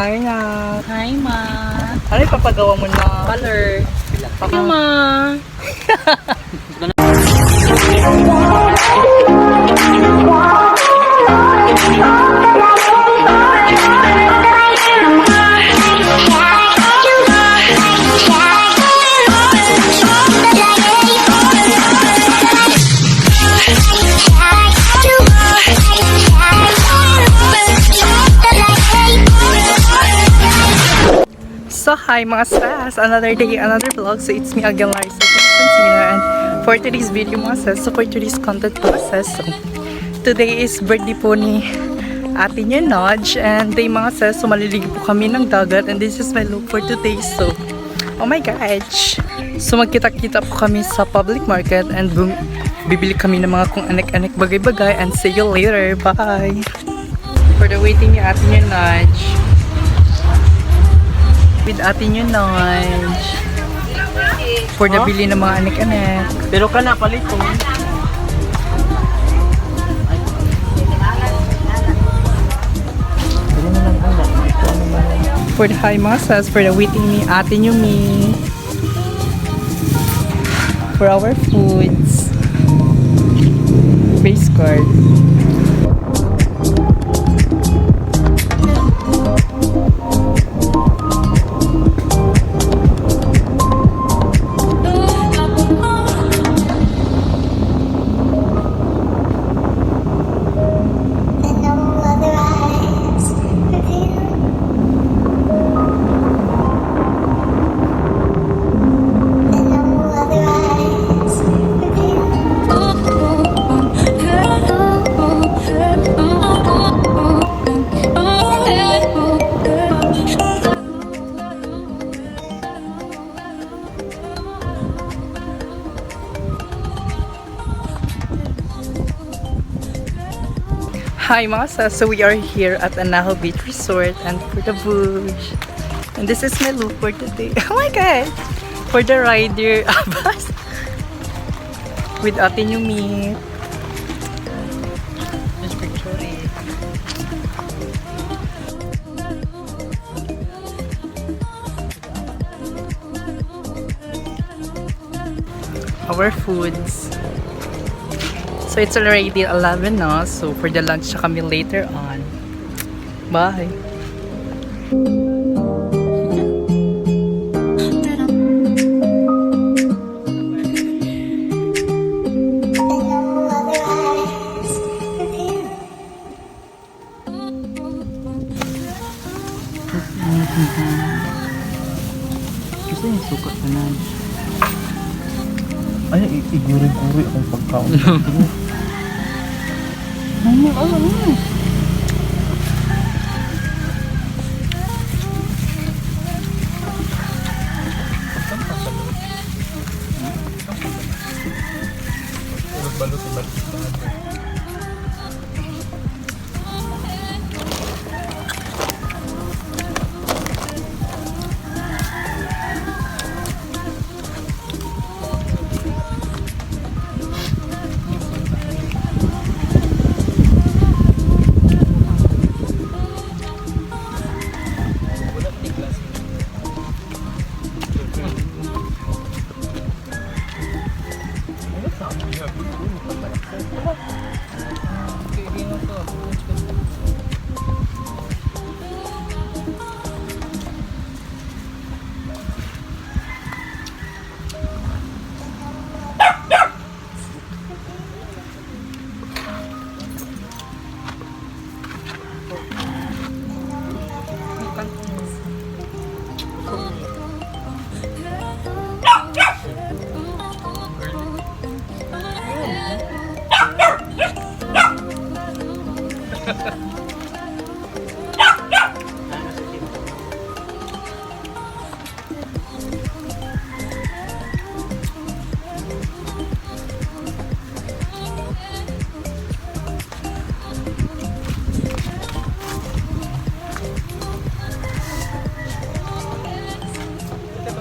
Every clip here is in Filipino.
Hi na. Hi, ma. Ano yung papagawa mo na? Color. Hi, ma. So hi mga sis! Another day, another vlog. So it's me again, Larissa Constantina. And for today's video mga sis, so for today's content mga sis, so today is birthday po ni ate niya Nodge. And day mga sis, so maliligo po kami ng dagat. And this is my look for today. So, oh my gosh! So magkita-kita po kami sa public market. And bibili kami ng mga kung anek-anek bagay-bagay. And see you later. Bye! For the waiting ni ate niya Nodge. With atin yun, Nodge. For the bili ng mga anek-anek. Pero ka na palit ko. For the high masas, for the waiting ni atin yung me. For our foods. Base card. Hi mga sis, so we are here at Anaho Beach Resort and for the bush. And this is my look for today. Oh my god! For the rider, Abbas. With atin yung meat. Just picture it. Our foods. So it's already 11 now, so for the lunch na kami later on. Bye! Kasi yung sukat na na. Ay, iguri-guri akong pagkaon.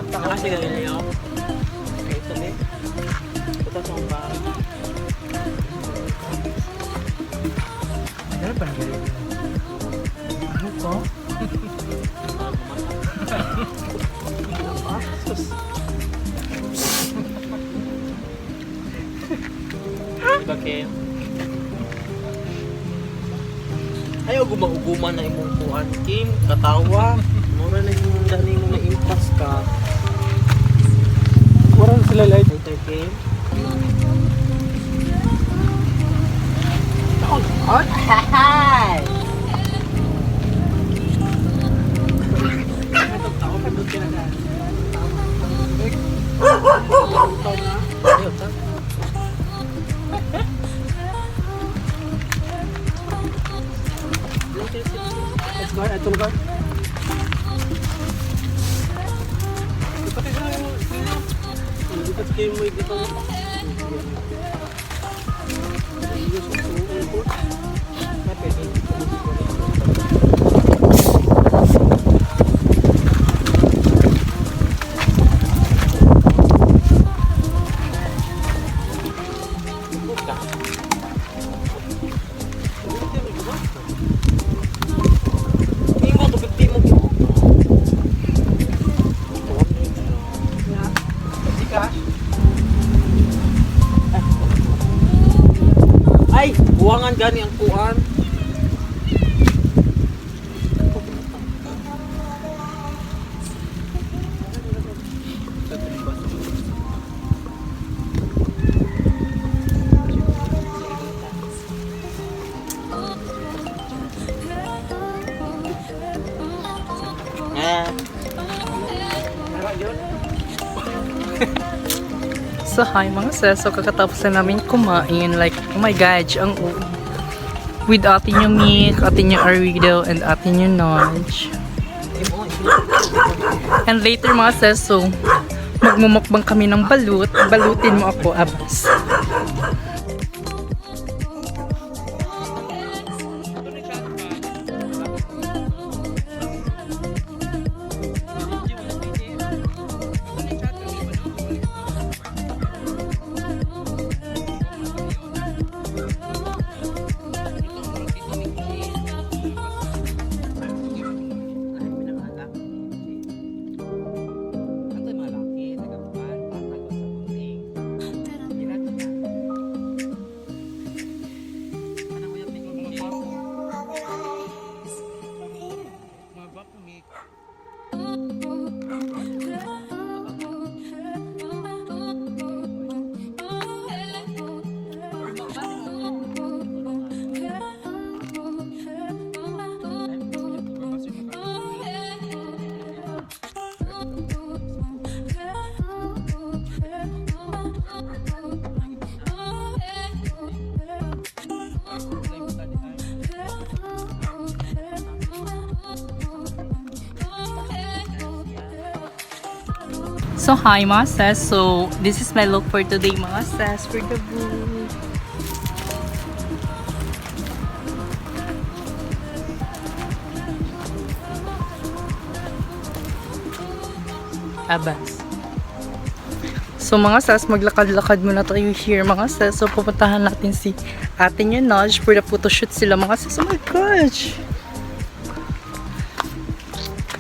Nakasi ka nila yun. Okay, ito na. Ito sa mga Ano pa nagaling? Ano ko? Kim. Ayaw gumauguman na imong kuan, Kim. Katawa. Mura na yung dani mo na impas ka. Warang sila light. Ito, Kim. Hi! Ayaw, ta? Let's go, ito lugar. Lipat kayo mo dito. Ay, buwangan gani ang kuan. So hi mga sis, so kakatapos na namin kumain. Like, oh my gosh, ang with ate nyo Mick, ate nyo Arido, and ate nyo Nodge. And later mga sis, so magmumukbang kami ng balut. Balutin mo ako, Abas. So hi mga sis, so this is my look for today mga sis, for the boot. Abas. So mga sis, maglakad-lakad muna tayo here mga sis. So pupuntahan natin si ate niya Nodge for the photoshoot sila mga sis. Oh my gosh!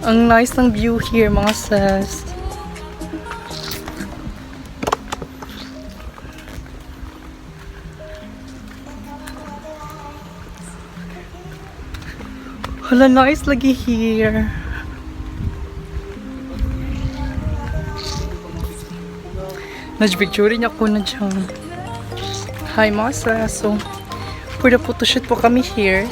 Ang nice ng view here mga sis. Hala, nice lagi here. Nag-picture niya ako na dyan. Hi mga sis. So, for the photoshoot po kami here.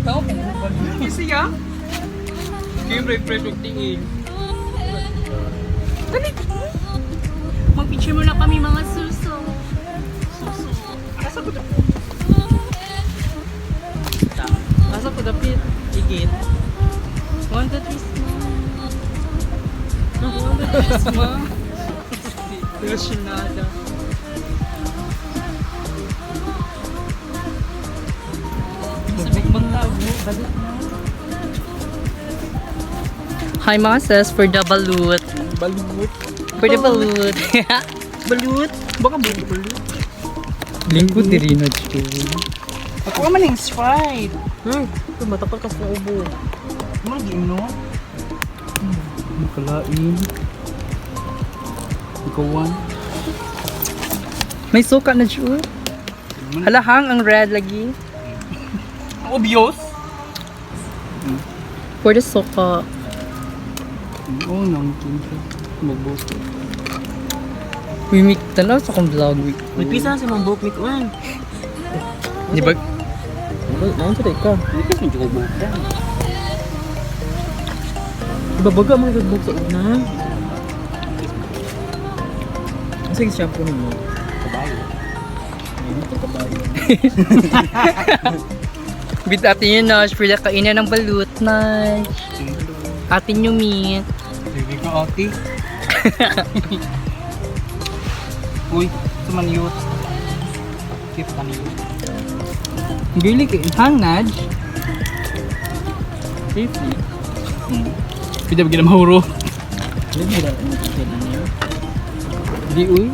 Ikaw, pang kasi ya. Game refresh og tingin. Mag-picture muna kami mga suso. Asa ko dapit? Asa ko dapit? Igit. 1, 2, 3, smile. Ilusionada. Sabik magtago. Balik na. Hi mga sis for the balut. Balut. For the balut. Balut? Baka balut? Lingkod diri na dito. Ako man yung Sprite. Ito matakal ka sa ubo. Ano gino? Makalain. Ikawan. May suka na dyan. Halahang ang red lagi. Obvious? For the suka. Oo, namkin ka. Magboto. Wimik tanaw sa akong vlog. May pisa na si Mang Bokmik man. Di ba? Naon sa ka? Hindi kasi hindi ko bota. Babaga mga gagbog sa una. Kasi shampoo ninyo. Kabayo. Hindi ito kabayo. Bit atin yun na. For the kainan ng balut na. Atin yung meat. Sige ko, ate. Uy, suman yun. Keep ka niyo. Bili ka. Hang Naj. Safely. Pwede ba gina mahuro? Hindi na niyo. Di uy.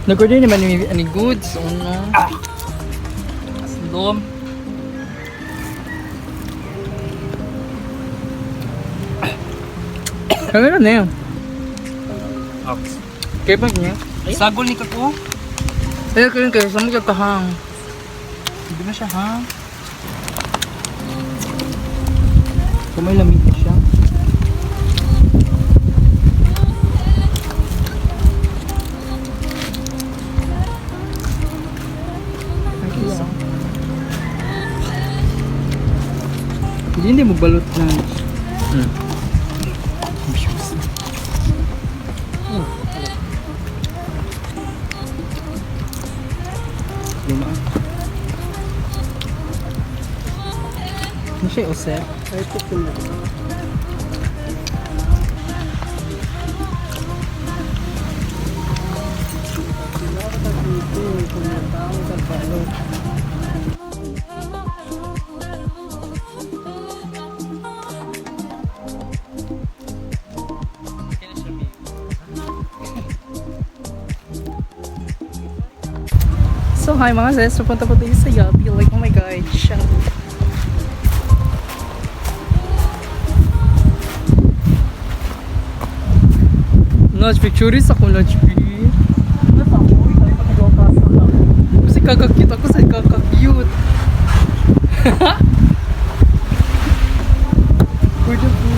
Nag-order naman ni goods. Una. Aslom. Ano na yun? Ox. Kaya pa niya? Sagol ni kako. Ayun ko yun kayo. Saan mo kahang? Hindi na siya, ha? Kung may lamig na siya. Hindi mo balot na. Lima. Ano siya, Ose? Ay, ito ko na. So hi mga sis, pupunta po tayo sa Yapi. Like oh my god, siya. Naj, pictures ako Naj. Kasi kakakit ako sa kakakute. Pwede po.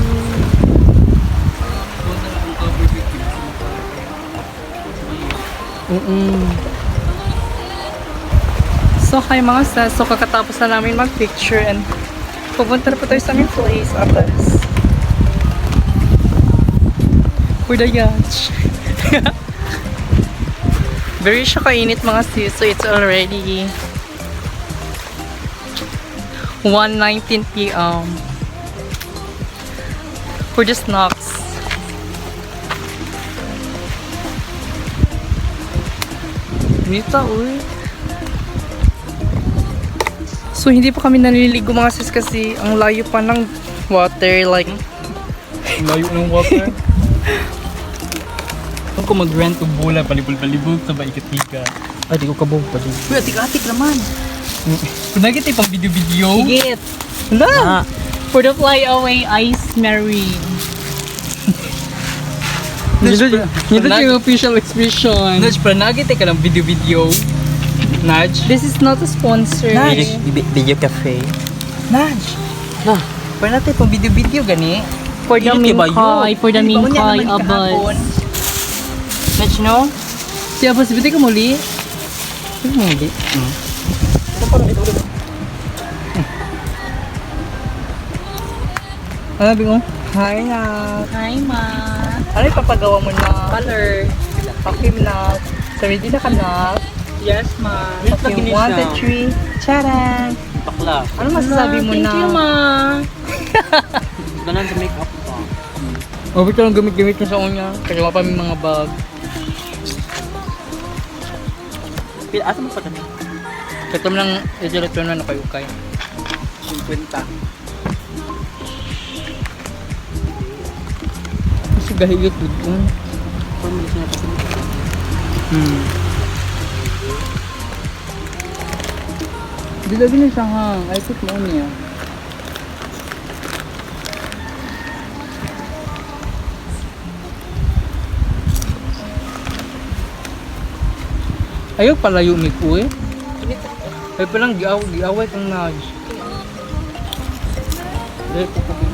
So hi mga sis, so kakatapos na namin mag-picture and pupunta na po tayo sa aming place atas. For the yacht. Very siya kainit mga sis, so it's already 1:19 PM. For the snacks. Nita, uy. So hindi pa kami naliligo mga sis kasi ang layo pa ng water, like Layo ng water. Ako mag-rent o bola, palibol-palibol sa baikat-ikat. Ay, di ko kabog pa din. uy, atik-atik naman. Kung nagit pang video-video. Higit. Hala! For the flyaway ice marine. Hindi yung official expression. Nudge, para nagit ka ng video-video. Nudge. This is not a sponsor. Nudge. Video cafe. Nudge. Na. Para natin pang video-video gani. For the Hindi ba Mingkay. For the Mingkay, Abas. Nudge, no? Si Abas, biti ka muli? Hindi mo muli. Ano sabi mo? Hi na. Hi, ma. Ano yung papagawa mo na? Color. Okay na. So, ready na ka na? Yes, ma. Okay, 1, 2, 3. Charan! Bakla. Ano masasabi mo na? Thank you, ma. Ganan sa make-up pa. Oh, ito lang gamit-gamit niya sa unya. Kasi wala pa may mga bag. Asa mo pa kami? Ito lang, ito na kayo kay. 50. Kasi gahigit dito. Pamilis na kasi. Di lagi na siya hang. Ay, put mo niya. Ayaw palayo mi ko eh. Ay palang giaway kang nag. Dahil po kami.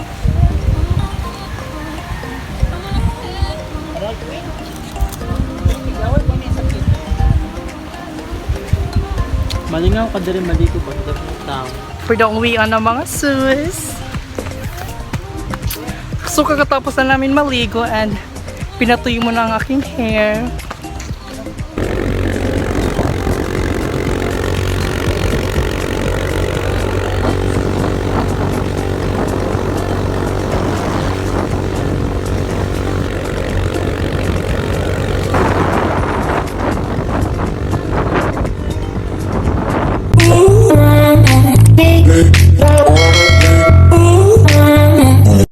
Malingaw ka din maliko ba sa tao. For the uwian ng mga sus. So kakatapos na namin maligo and pinatuyo mo na ang aking hair.